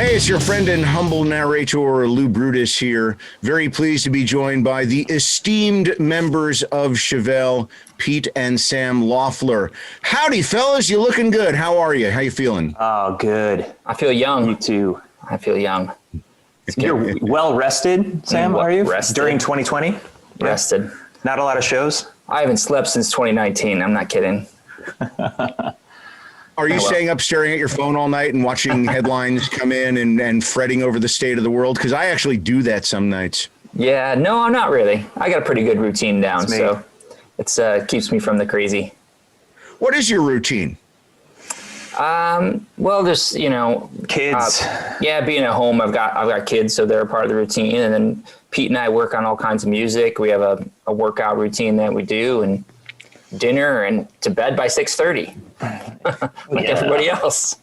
Hey, it's your friend and humble narrator, Lou Brutus here. Very pleased to be joined by the esteemed members of Chevelle, Pete and Sam Loeffler. Howdy, fellas. You looking good. How are you? How you feeling? Oh, good. I feel young. You too. I feel young. You're well rested, Sam, are you? Rested. During 2020? Rested. Not a lot of shows? I haven't slept since 2019. I'm not kidding. Are you staying up staring at your phone all night and watching headlines come in and fretting over the state of the world? Because I actually do that some nights. Yeah, no, I'm not really. I got a pretty good routine down, so it's keeps me from the crazy. What is your routine? Well, there's, Kids. Being at home, I've got kids, so they're a part of the routine. And then Pete and I work on all kinds of music. We have a workout routine that we do, and dinner, and to bed by 6:30, like everybody else.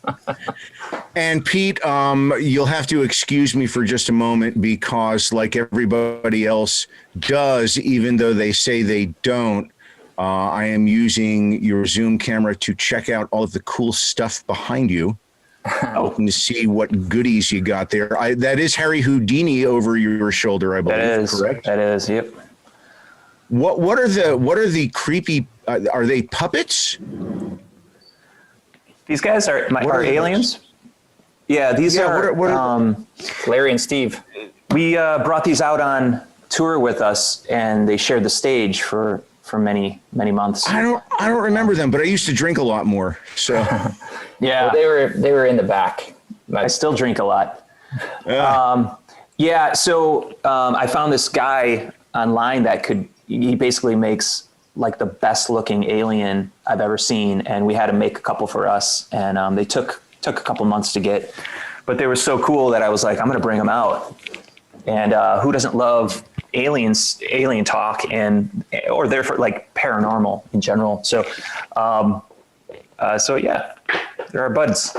And Pete, you'll have to excuse me for just a moment because, like everybody else does, even though they say they don't, I am using your Zoom camera to check out all of the cool stuff behind you. Hoping to see what goodies you got there. That is Harry Houdini over your shoulder, I believe. That is correct. That is. Yep. What are the creepy? Are they puppets? These guys are aliens. Yeah, these are. Larry and Steve. We brought these out on tour with us, and they shared the stage for many months. I don't remember them, but I used to drink a lot more. So yeah, well, they were in the back. I still drink a lot. So I found this guy online that he basically makes like the best looking alien I've ever seen. And we had to make a couple for us. And they took a couple months to get, but they were so cool that I was like, I'm going to bring them out. And who doesn't love alien talk or they're for like paranormal in general. So yeah, they're our buds.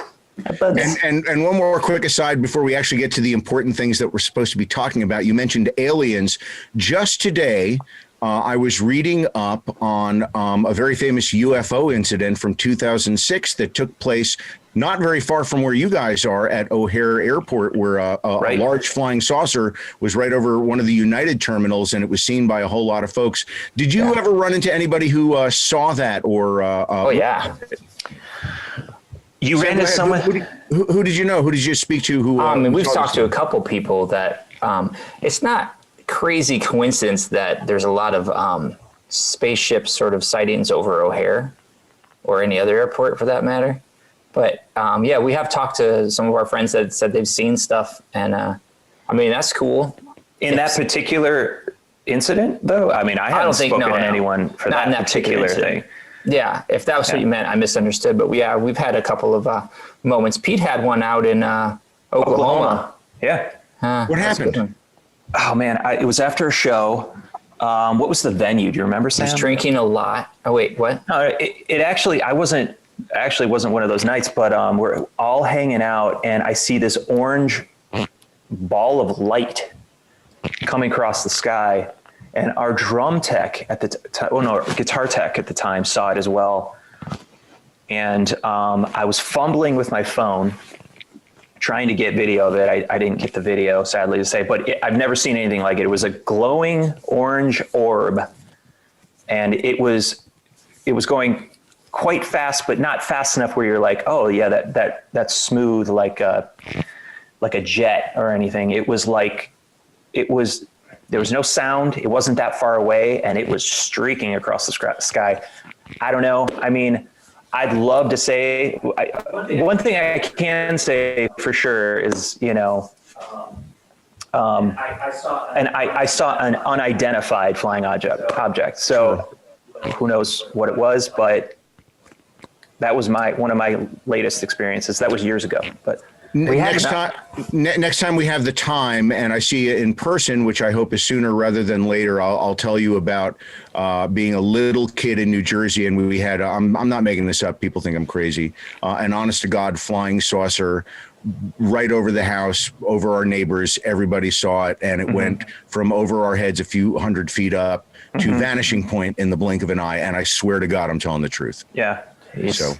And one more quick aside before we actually get to the important things that we're supposed to be talking about. You mentioned aliens. Just today, I was reading up on a very famous UFO incident from 2006 that took place not very far from where you guys are at O'Hare Airport, where a large flying saucer was right over one of the United terminals, and it was seen by a whole lot of folks. Did you ever run into anybody who saw that? Or oh yeah. You ran into someone. Who did you know? Who did you speak to? We've talked to a couple people that it's not crazy coincidence that there's a lot of spaceship sort of sightings over O'Hare or any other airport for that matter. But we have talked to some of our friends that said they've seen stuff, and that's cool. In that particular incident, though, I haven't spoken to anyone for that particular thing. Yeah, if that was what you meant, I misunderstood. But we've had a couple of moments. Pete had one out in Oklahoma. Yeah. What happened? Oh man, it was after a show. What was the venue? Do you remember, Sam? He was drinking a lot. Oh wait, what? No, it actually, I wasn't one of those nights, but we're all hanging out, and I see this orange ball of light coming across the sky. And our drum tech at the guitar tech at the time saw it as well. And I was fumbling with my phone, trying to get video of it. I didn't get the video, sadly to say, but I've never seen anything like it. It was a glowing orange orb, and it was going quite fast, but not fast enough where you're like, oh yeah, that's smooth like a jet or anything. There was no sound. It wasn't that far away, and it was streaking across the sky. I don't know. I'd love to say one thing I can say for sure is, I saw an unidentified flying object. So who knows what it was, but that was one of my latest experiences. That was years ago, but. Next time we have the time and I see you in person, which I hope is sooner rather than later, I'll tell you about being a little kid in New Jersey, and we had I'm not making this up. People think I'm crazy. An honest to God flying saucer right over the house, over our neighbors. Everybody saw it, and it went from over our heads a few hundred feet up to vanishing point in the blink of an eye. And I swear to God, I'm telling the truth. Yeah. So.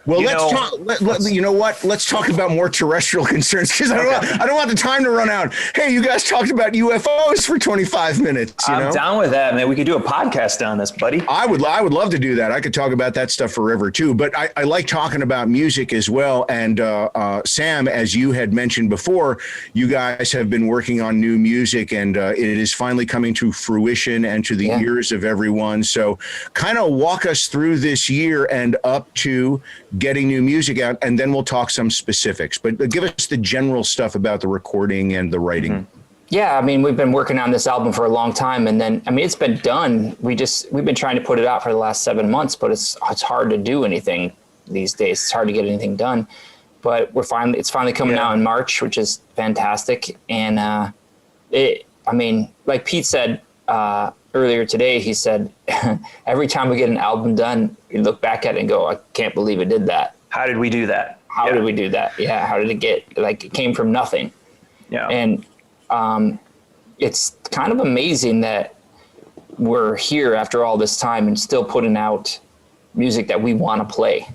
Well, You let's know- talk. You know what? Let's talk about more terrestrial concerns because I don't want the time to run out. Hey, you guys talked about UFOs for 25 minutes. I'm down with that, man. We could do a podcast on this, buddy. I would love to do that. I could talk about that stuff forever too. But I like talking about music as well. And Sam, as you had mentioned before, you guys have been working on new music, and it is finally coming to fruition and to the ears of everyone. So, kind of walk us through this year and up to getting new music out, and then we'll talk some specifics. But give us the general stuff about the recording and the writing. Mm-hmm. Yeah, I mean, we've been working on this album for a long time, and then, I mean, it's been done. We've been trying to put it out for the last 7 months, but it's hard to do anything these days. It's hard to get anything done, but it's finally coming out in March, which is fantastic. And I mean, like Pete said earlier today, he said, every time we get an album done, we look back at it and go, I can't believe it did that. How did we do that? How did we do that? Yeah. How did it get, like, it came from nothing. Yeah. And it's kind of amazing that we're here after all this time and still putting out music that we want to play,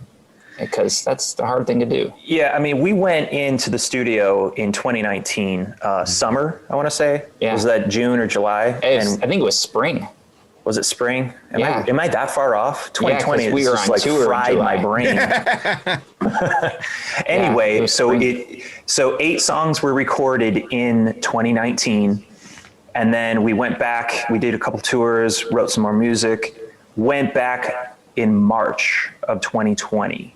because that's the hard thing to do. Yeah, I mean, we went into the studio in 2019, summer, I want to say. Yeah. Was that June or July? I think it was spring. Was it spring? Yeah. Am I that far off? 2020 we is were just on like tour in fried my July. brain. Anyway, it was so 8 songs were recorded in 2019, and then we went back, we did a couple tours, wrote some more music, went back in March of 2020.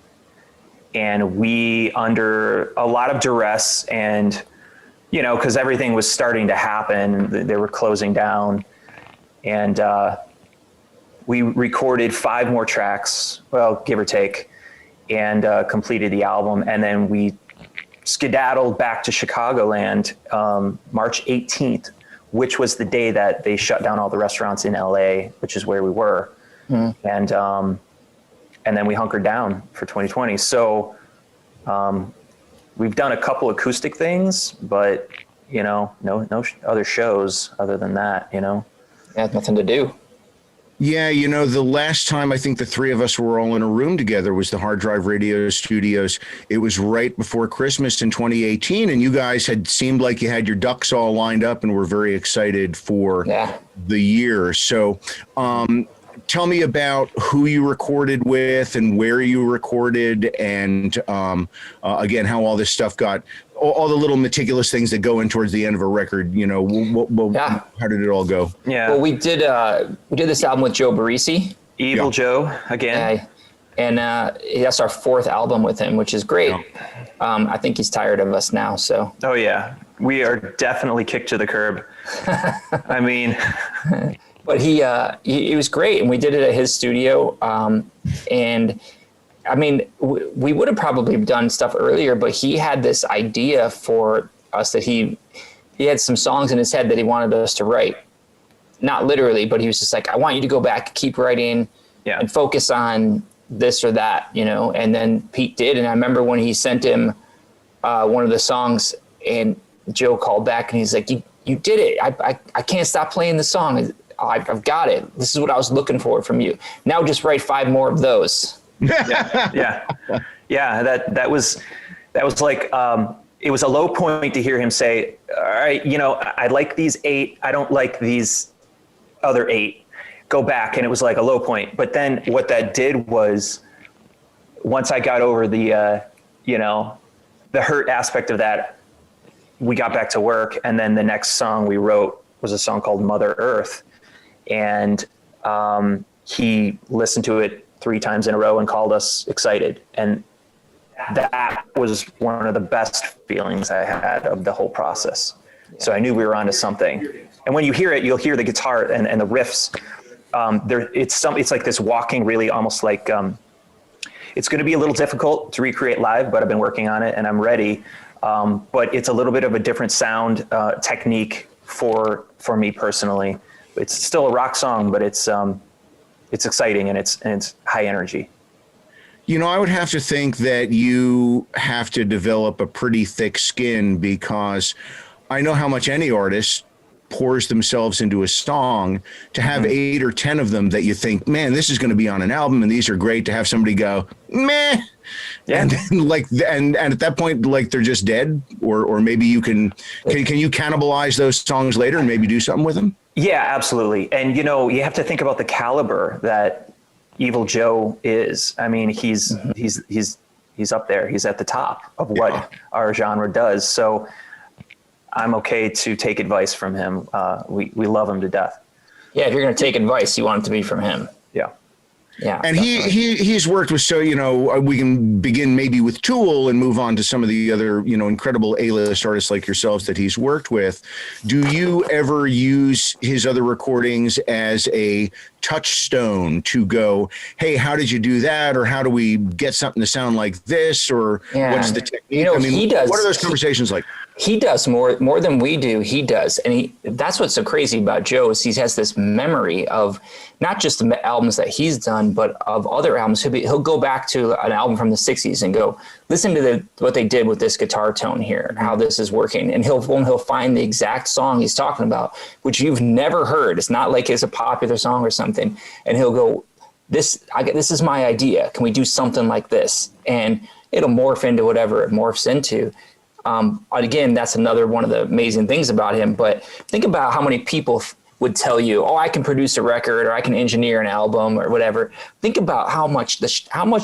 And we, under a lot of duress and, you know, because everything was starting to happen, they were closing down. And we recorded 5 more tracks, well, give or take, and completed the album. And then we skedaddled back to Chicagoland March 18th, which was the day that they shut down all the restaurants in LA, which is where we were. And then we hunkered down for 2020. So we've done a couple acoustic things, but, you know, no other shows other than that, you know. Yeah, nothing to do. Yeah, you know, the last time I think the 3 of us were all in a room together was the HardDrive Radio Studios. It was right before Christmas in 2018, and you guys had seemed like you had your ducks all lined up and were very excited for the year. So tell me about who you recorded with and where you recorded, and again, how all this stuff got, all the little meticulous things that go in towards the end of a record, you know, how did it all go? Yeah. Well, we did this album with Joe Barresi. Evil Joe, again. And that's our 4th album with him, which is great. I think he's tired of us now, so. Oh, yeah. We are definitely kicked to the curb. I mean... But he was great, and we did it at his studio. And I mean, we would have probably done stuff earlier, but he had this idea for us that he had some songs in his head that he wanted us to write. Not literally, but he was just like, I want you to go back, keep writing, and focus on this or that, you know. And then Pete did, and I remember when he sent him one of the songs, and Joe called back, and he's like, "You did it! I can't stop playing the song. I've got it. This is what I was looking for from you. Now just write 5 more of those." Yeah. That was like, it was a low point to hear him say, all right, you know, I like these 8. I don't like these other 8. Go back. And it was like a low point. But then what that did was, once I got over the, you know, the hurt aspect of that, we got back to work. And then the next song we wrote was a song called Mother Earth. And he listened to it 3 times in a row and called us excited. And that was one of the best feelings I had of the whole process. So I knew we were onto something. And when you hear it, you'll hear the guitar and the riffs. It's like this walking, really almost like, it's going to be a little difficult to recreate live, but I've been working on it and I'm ready. But it's a little bit of a different sound technique for me personally. It's still a rock song, but it's exciting and it's high energy. You know, I would have to think that you have to develop a pretty thick skin, because I know how much any artist pours themselves into a song, to have 8 or 10 of them that you think, man, this is going to be on an album and these are great, to have somebody go, meh. Yeah. And then, like, and at that point, like, they're just dead, or maybe you can you cannibalize those songs later and maybe do something with them? Yeah, absolutely. And, you know, you have to think about the caliber that Evil Joe is. I mean, he's up there. He's at the top of what our genre does. So I'm okay to take advice from him. We love him to death. Yeah, if you're going to take advice, you want it to be from him. Yeah. Yeah. And he's worked with, so, you know, we can begin maybe with Tool and move on to some of the other, you know, incredible A-list artists like yourselves that he's worked with. Do you ever use his other recordings as a touchstone to go, hey, how did you do that? Or how do we get something to sound like this? Or what's the technique? You know, I mean, he does, what are those conversations like? He does more than we do. He does. And that's what's so crazy about Joe, is he has this memory of not just the albums that he's done, but of other albums. He'll go back to an album from the 60s and go, listen to what they did with this guitar tone here, how this is working. And he'll find the exact song he's talking about, which you've never heard. It's not like it's a popular song or something. And he'll go, this is my idea. Can we do something like this? And it'll morph into whatever it morphs into. Again, that's another one of the amazing things about him. But think about how many people would tell you, "Oh, I can produce a record, or I can engineer an album, or whatever." Think about how much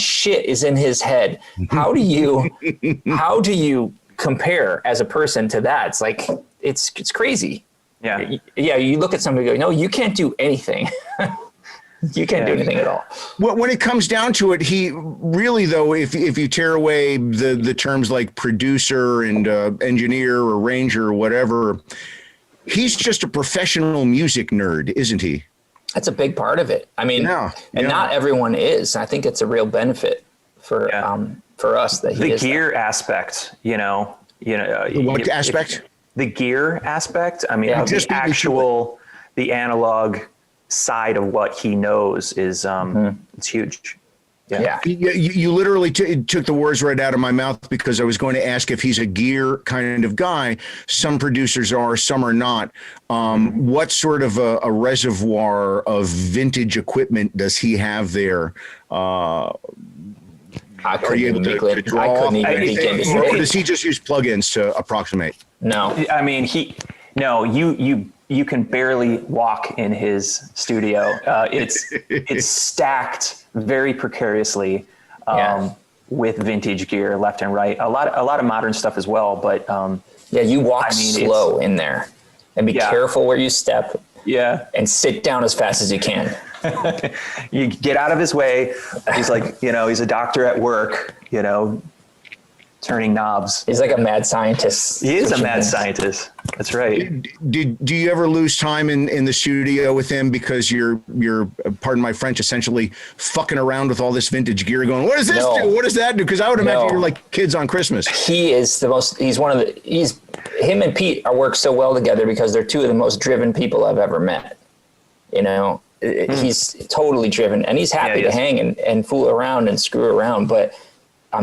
shit is in his head. How do you compare as a person to that? It's like it's crazy. Yeah. Yeah. You look at somebody and go, "No, you can't do anything." You can't do anything at all. Well, when it comes down to it, he really, though, if you tear away the terms like producer and engineer or arranger or whatever, he's just a professional music nerd, isn't he? That's a big part of it. I mean, not everyone is. I think it's a real benefit for us that he is. The gear aspect, you know. What aspect? The gear aspect. I mean, the analog side of what he knows is it's huge. Yeah. You literally took the words right out of my mouth, because I was going to ask if he's a gear kind of guy. Some producers are, some are not. What sort of a reservoir of vintage equipment does he have there? I couldn't even begin. Or does he just use plugins to approximate? No. I mean, you can barely walk in his studio. It's stacked very precariously with vintage gear left and right. A lot of modern stuff as well, but you walk slow in there, and be careful where you step. Yeah, and sit down as fast as you can. You get out of his way. He's like, he's a doctor at work. Turning knobs. He's like a mad scientist. He is a mad scientist. That's right. Do you ever lose time in the studio with him because you're pardon my French, essentially fucking around with all this vintage gear, going, what does this do? What does that do? Because I would imagine you're like kids on Christmas. He is him and Pete work so well together because they're two of the most driven people I've ever met. He's totally driven, and he's happy to hang and fool around and screw around, but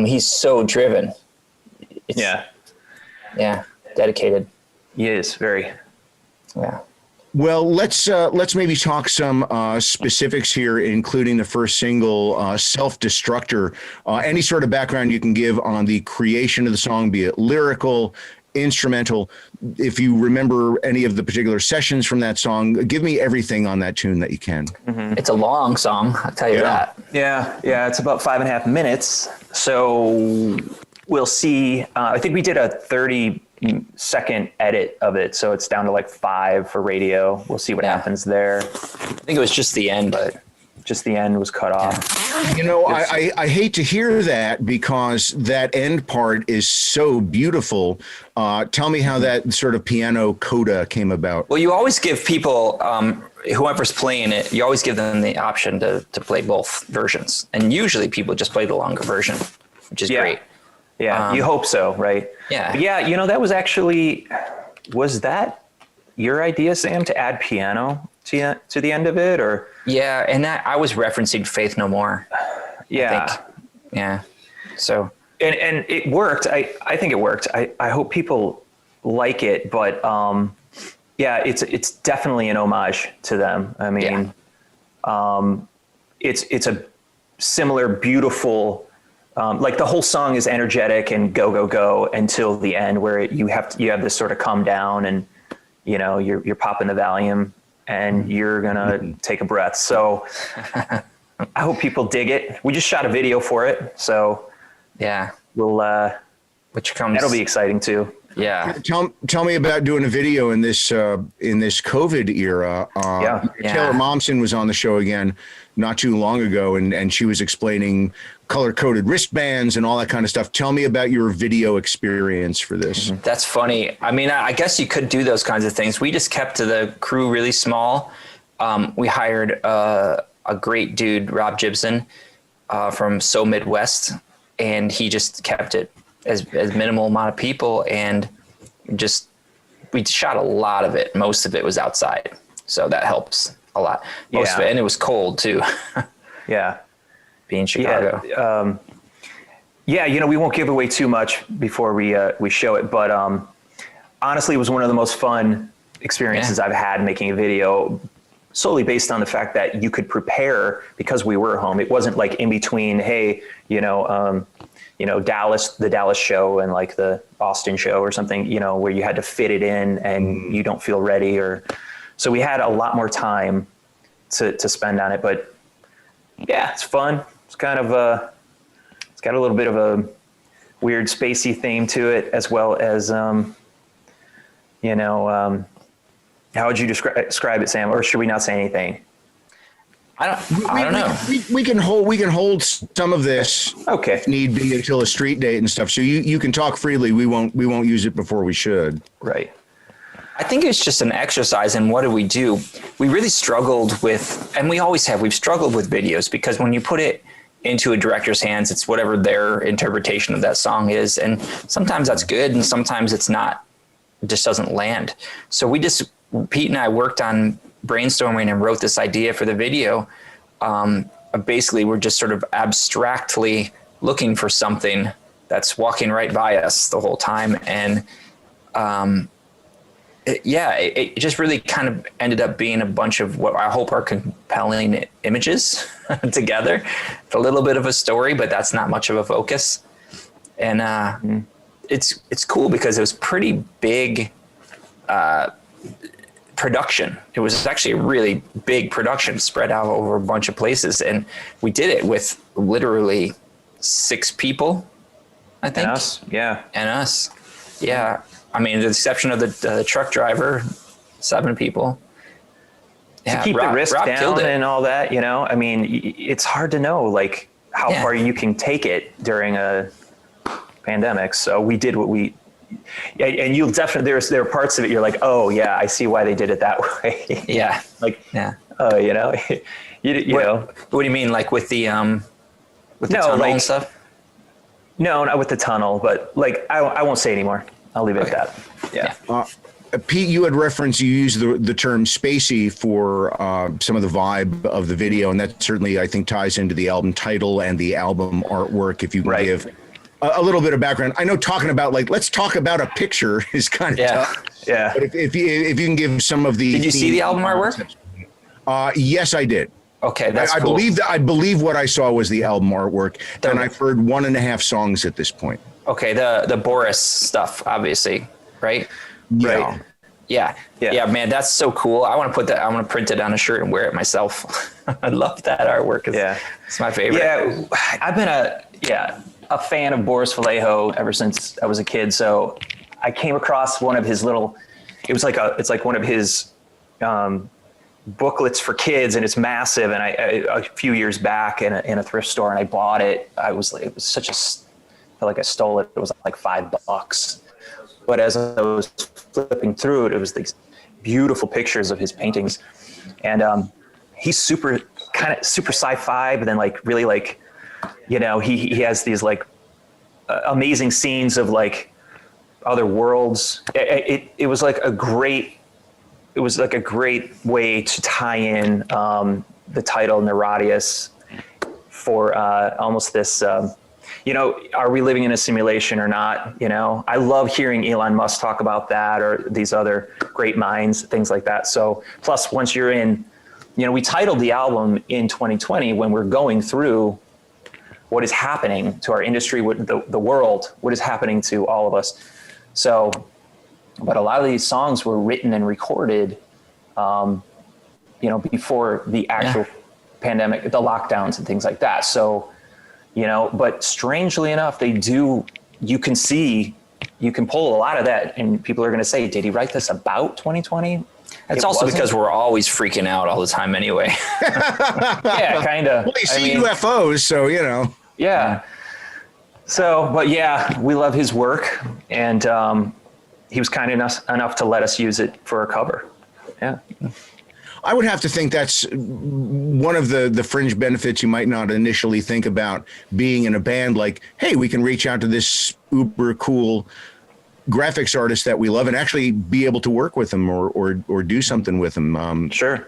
he's so driven. Dedicated. He is very. Yeah. Well, let's maybe talk some specifics here, including the first single, Self-Destructor. Any sort of background you can give on the creation of the song, be it lyrical, instrumental. If you remember any of the particular sessions from that song, give me everything on that tune that you can. Mm-hmm. It's a long song, I'll tell you that. Yeah, it's about 5.5 minutes. So we'll see. I think we did a 30-second edit of it, so it's down to like 5 for radio. We'll see what happens there. I think it was just the end, but just the end was cut off. I hate to hear that, because that end part is so beautiful. Tell me how that sort of piano coda came about. Well, you always give people, whoever's playing it, you always give them the option to play both versions. And usually people just play the longer version, which is great. Yeah, you hope so, right? Yeah. But yeah, that was actually, was that your idea, Sam, to add piano to the end of it, or? Yeah, and that I was referencing Faith No More. Yeah. Yeah. So. And it worked. I think it worked. I hope people like it, but yeah, it's definitely an homage to them. I mean, it's a similar, beautiful, like the whole song is energetic and go, go, go until the end where you have this sort of calm down and, you know, you're popping the Valium and you're going to take a breath. So I hope people dig it. We just shot a video for it. So yeah, we'll, which comes, that'll be exciting too. Yeah. Tell me about doing a video in this COVID era. Taylor Momsen was on the show again not too long ago, and she was explaining color-coded wristbands and all that kind of stuff. Tell me about your video experience for this. That's funny. I mean, I guess you could do those kinds of things. We just kept the crew really small. We hired a great dude, Rob Gibson, from So Midwest, and he just kept it as minimal amount of people, and we shot a lot of it. Most of it was outside, so that helps a lot. Most of it, and it was cold too. Yeah, being Chicago. Yeah, you know, we won't give away too much before we show it, but honestly, it was one of the most fun experiences I've had making a video, solely based on the fact that you could prepare because we were home. It wasn't like in between, hey, the Dallas show and like the Austin show or something, you know, where you had to fit it in and you don't feel ready, so we had a lot more time to spend on it. But yeah, it's fun. It's kind of it's got a little bit of a weird spacey theme to it, as well as how would you describe it, Sam? Or should we not say anything? I don't know. We can hold some of this, okay, if need be, until a street date and stuff. So you can talk freely. We won't use it before we should. Right. I think it's just an exercise in what do we do. We really struggled with, and we always have. We've struggled with videos because when you put it into a director's hands, it's whatever their interpretation of that song is, and sometimes that's good, and sometimes it's not. It just doesn't land. So Pete and I worked on brainstorming and wrote this idea for the video. Basically, we're just sort of abstractly looking for something that's walking right by us the whole time. And it just really kind of ended up being a bunch of what I hope are compelling images together. It's a little bit of a story, but that's not much of a focus. And it's cool because it was pretty big production. It was actually a really big production spread out over a bunch of places, and we did it with literally 6 people, I think. And us, yeah. And us, yeah. I mean, with the exception of the truck driver, 7 people. To keep the risk down and all that, you know. I mean, it's hard to know like how far you can take it during a pandemic. So we did what we. Yeah, and you'll definitely there are parts of it you're like, oh yeah, I see why they did it that way. Yeah, like you know, you know. What do you mean, like with the tunnel and stuff? No, not with the tunnel, but like I won't say anymore. I'll leave it at that. Yeah. Pete, you had referenced, you used the term spacey for some of the vibe of the video, and that certainly I think ties into the album title and the album artwork. If you can give a little bit of background. I know talking about let's talk about a picture is kind of tough. Yeah. But if you can give some of the. Did you see the album artwork? Yes, I did. Okay, that's I cool. I believe what I saw was the album artwork, and I've heard 1.5 songs at this point. Okay, the Boris stuff, obviously, right? Yeah. Right. Yeah, man, that's so cool. I want to put that. I want to print it on a shirt and wear it myself. I love that artwork. It's my favorite. Yeah, I've been a fan of Boris Vallejo ever since I was a kid. So I came across one of his it's like one of his booklets for kids, and it's massive. And a few years back in a thrift store, and I bought it. It was felt like I stole it. It was like $5. But as I was flipping through it, it was these beautiful pictures of his paintings, and he's super sci-fi, but then like really like, you know, he has these like amazing scenes of like other worlds. It was like a great way to tie in the title NIRATIAS for almost this. are we living in a simulation or not? I love hearing Elon Musk talk about that, or these other great minds, things like that. So plus once you're in, we titled the album in 2020 when we're going through what is happening to our industry, what the world, what is happening to all of us. So, but a lot of these songs were written and recorded, before the actual pandemic, the lockdowns and things like that. So, but strangely enough, you can pull a lot of that, and people are going to say, did he write this about 2020? It's also because we're always freaking out all the time anyway. Yeah, kind of. Well, you see UFOs, so, Yeah. So, but yeah, we love his work, and he was kind enough to let us use it for a cover. Yeah. I would have to think that's one of the fringe benefits you might not initially think about being in a band. Like, hey, we can reach out to this uber cool graphics artist that we love and actually be able to work with them or do something with them. Sure.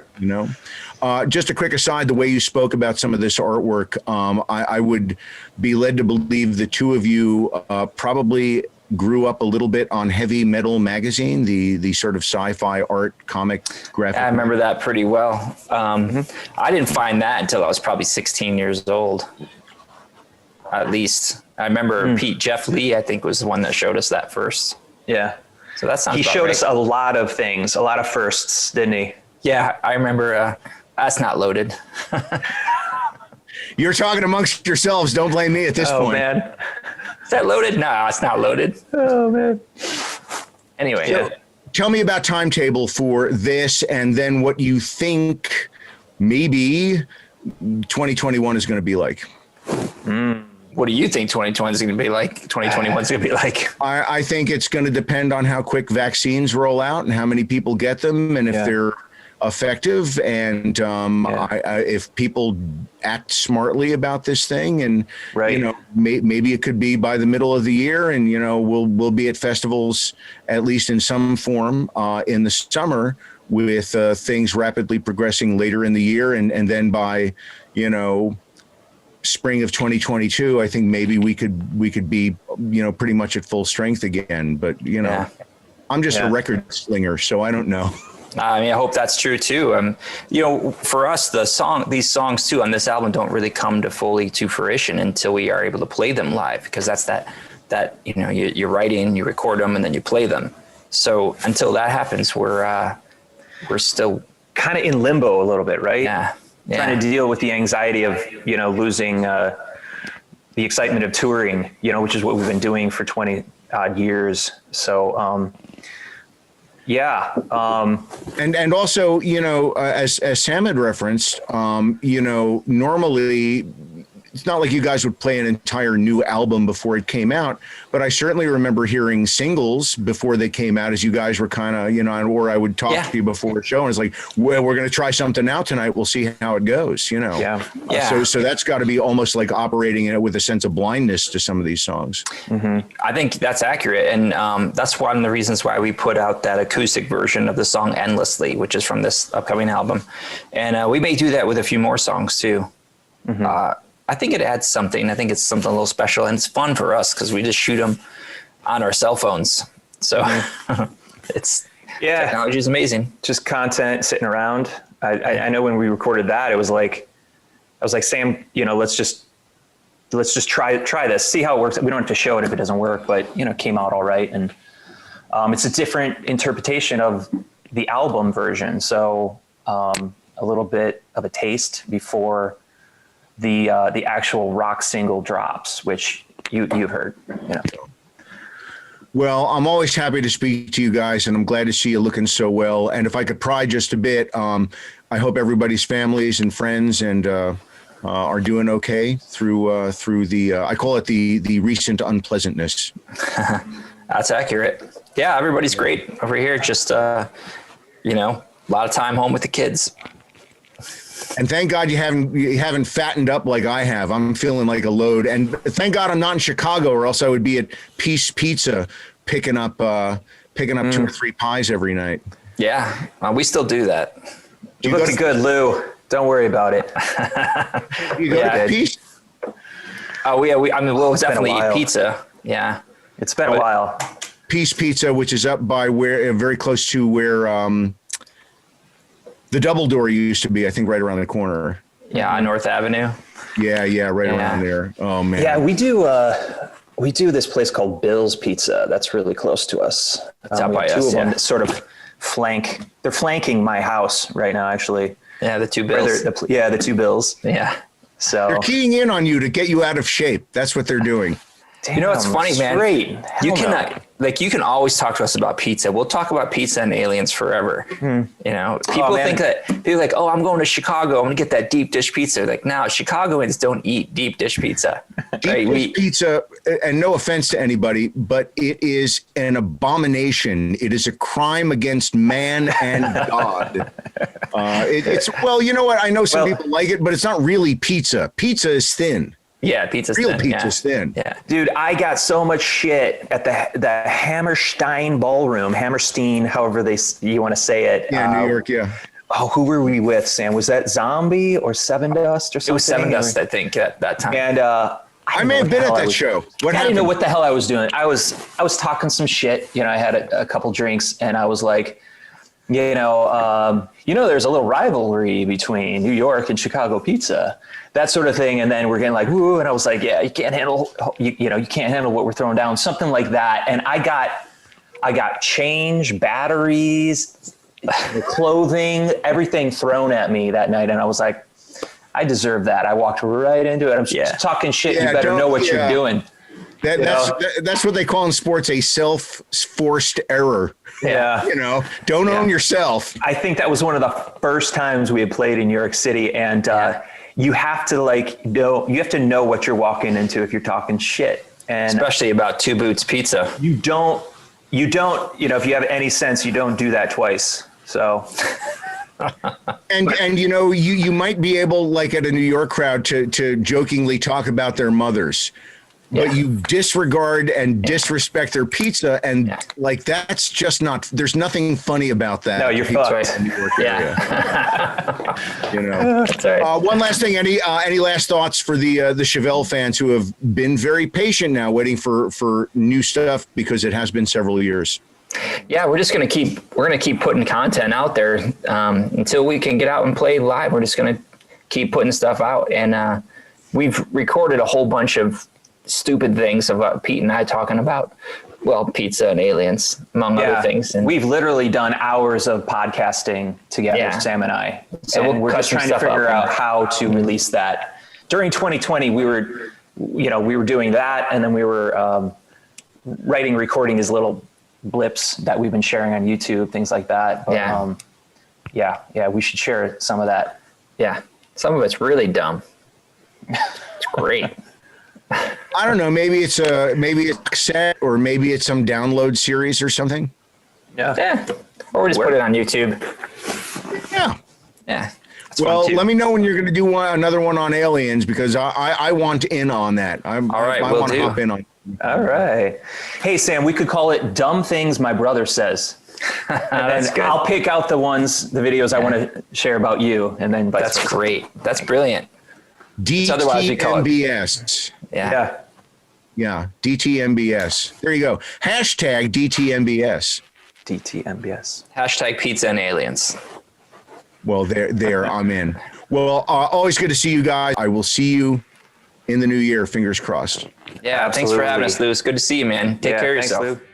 Just a quick aside, the way you spoke about some of this artwork, I would be led to believe the two of you probably grew up a little bit on Heavy Metal magazine, the sort of sci-fi art comic graphic. I remember that pretty well. I didn't find that until I was probably 16 years old, at least. I remember Jeff Lee, I think, was the one that showed us that first. Yeah. So that sounds He showed us a lot of things, a lot of firsts, didn't he? Yeah, I remember. That's not loaded. You're talking amongst yourselves. Don't blame me at this point. Oh, man. Is that loaded? No, it's not loaded. Oh, man. Anyway. So, tell me about Timetable for this, and then what you think maybe 2021 is going to be like. What do you think 2020 is going to be like? 2021 is going to be like? I think it's going to depend on how quick vaccines roll out and how many people get them, and if they're effective, and if people act smartly about this thing, and maybe it could be by the middle of the year, and we'll be at festivals at least in some form in the summer, with things rapidly progressing later in the year, and then by spring of 2022, I think maybe we could be pretty much at full strength again. But I'm just a record slinger, so I don't know. I mean, I hope that's true too. For us, these songs too on this album don't really come to fruition until we are able to play them live, because that's that you're writing, you record them, and then you play them. So until that happens, we're still kind of in limbo a little bit, right? Yeah. Trying to deal with the anxiety of losing the excitement of touring, which is what we've been doing for 20 odd years. So. And also, as Sam had referenced, normally it's not like you guys would play an entire new album before it came out, but I certainly remember hearing singles before they came out, as you guys were kind of, or I would talk to you before the show, and it's like, well, we're going to try something out tonight. We'll see how it goes, So that's got to be almost like operating it with a sense of blindness to some of these songs. Mm-hmm. I think that's accurate. And that's one of the reasons why we put out that acoustic version of the song Endlessly, which is from this upcoming album. And we may do that with a few more songs too. Mm-hmm. I think it adds something. I think it's something a little special, and it's fun for us because we just shoot them on our cell phones. So technology is amazing. Just content sitting around. I know when we recorded that, I was like, Sam, let's just try this, see how it works. We don't have to show it if it doesn't work, but it came out all right. And it's a different interpretation of the album version. So a little bit of a taste before the actual rock single drops, which you've heard. Well, I'm always happy to speak to you guys, and I'm glad to see you looking so well. And if I could pry just a bit, I hope everybody's families and friends and are doing okay through the I call it the recent unpleasantness. That's accurate. Yeah, everybody's great over here. Just a lot of time home with the kids. And thank God you haven't fattened up like I have. I'm feeling like a load. And thank God I'm not in Chicago, or else I would be at Peace Pizza picking up 2 or 3 pies every night. Yeah, we still do that. You look good, Lou. Don't worry about it. You go to Peace? Oh yeah, I mean, we'll definitely eat while. pizza. Yeah. It's been a while. Peace Pizza, which is up by where, very close to where the Double Door used to be, I think right around the corner. Yeah, on North Avenue. Yeah, right Yeah. around there. Oh man. Yeah, we do this place called Bill's Pizza. That's really close to us. It's out we by have two us, of them yeah. that sort of they're flanking my house right now, actually. Yeah, the two bills. The two Bills. Yeah. So They're keying in on you to get you out of shape. That's what they're doing. You know what's funny, man? Straight. You Hell no. can you can always talk to us about pizza. We'll talk about pizza and aliens forever. You know, people man. think that people are like, oh, I'm going to Chicago. I'm gonna get that deep dish pizza. Like, no, Chicagoans don't eat deep dish pizza. Deep dish pizza, and no offense to anybody, but it is an abomination. It is a crime against man and God. It's well, you know what? I know some people like it, but it's not really pizza. Pizza is thin. Yeah, pizza's Real thin. pizza's thin. Yeah. Dude, I got so much shit at the Hammerstein Ballroom, Hammerstein, however you want to say it. Yeah, New York, yeah. Oh, who were we with, Sam? Was that Zombie or Seven Dust or something? It was Seven Dust, I think, at that time. And I may have been at that show. What I happened? didn't know what the hell I was doing. I was talking some shit. You know, I had a couple drinks, and I was like, there's a little rivalry between New York and Chicago pizza, that sort of thing. And then we're getting like, woo, and I was like, yeah, you can't handle what we're throwing down, something like that. And I got change, batteries, clothing, everything thrown at me that night, and I was like, I deserve that. I walked right into it. I'm just talking shit. Yeah, you better know what you're doing. That's what they call in sports a self-forced error. Yeah. Don't own yourself. I think that was one of the first times we had played in New York City, and you have to know what you're walking into if you're talking shit. And especially about Two Boots Pizza. You don't, if you have any sense, you don't do that twice. So and you might be able, like at a New York crowd, to jokingly talk about their mothers. But you disregard and disrespect their pizza, and like that's just not. There's nothing funny about that. No, you're fucked. Right. In New York area. That's right. One last thing. Any last thoughts for the Chevelle fans who have been very patient now, waiting for new stuff because it has been several years. Yeah, we're gonna keep putting content out there until we can get out and play live. We're just gonna keep putting stuff out, and we've recorded a whole bunch of stupid things about Pete and I talking about, pizza and aliens, among other things. And we've literally done hours of podcasting together, Sam and I. So and we're just trying to figure out how to release that. During 2020, we were doing that, and then we were recording these little blips that we've been sharing on YouTube, things like that. But, we should share some of that. Yeah, some of it's really dumb. It's great. I don't know. Maybe it's a cassette, or maybe it's some download series or something. Yeah. Or we just put it on YouTube. Yeah. Yeah. Well, let me know when you're going to do another one on aliens, because I want in on that. I want to hop in on. All right. Hey, Sam, we could call it Dumb Things My Brother Says. That's good. I'll pick out the videos I want to share about you, and then that's great. That's brilliant. DTMBS. Yeah. DTMBS. There you go. Hashtag DTMBS. DTMBS. Hashtag pizza and aliens. Well, there. I'm in. Well, always good to see you guys. I will see you in the new year. Fingers crossed. Yeah. Thanks for having us, Lou. It's good to see you, man. Take care of yourself. Thanks, Lou.